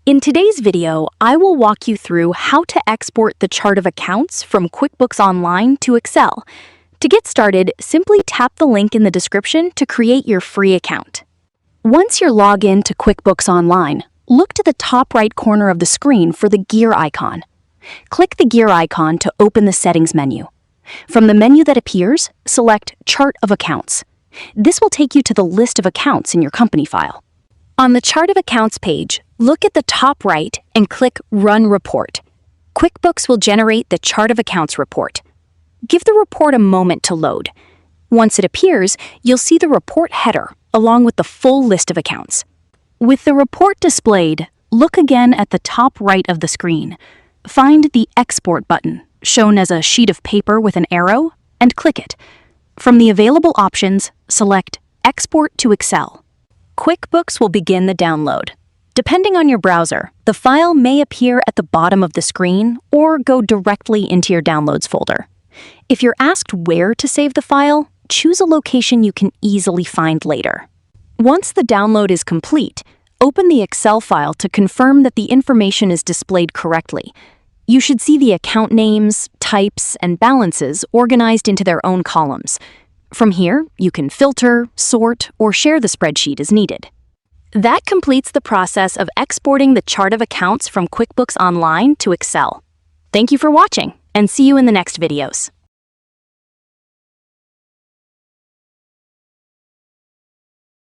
In today's video, I will walk you through how to export the chart of accounts from QuickBooks Online to Excel. To get started, simply tap the link in the description to create your free account. Once you're logged in to QuickBooks Online, look to the top right corner of the screen for the gear icon. Click the gear icon to open the Settings menu. From the menu that appears, select Chart of Accounts. This will take you to the list of accounts in your company file. On the Chart of Accounts page, look at the top right and click Run Report. QuickBooks will generate the Chart of Accounts report. Give the report a moment to load. Once it appears, you'll see the report header along with the full list of accounts. With the report displayed, look again at the top right of the screen. Find the Export button, shown as a sheet of paper with an arrow, and click it. From the available options, select Export to Excel. QuickBooks will begin the download. Depending on your browser, the file may appear at the bottom of the screen or go directly into your Downloads folder. If you're asked where to save the file, choose a location you can easily find later. Once the download is complete, open the Excel file to confirm that the information is displayed correctly. You should see the account names, types, and balances organized into their own columns. From here, you can filter, sort, or share the spreadsheet as needed. That completes the process of exporting the chart of accounts from QuickBooks Online to Excel. Thank you for watching, and see you in the next videos.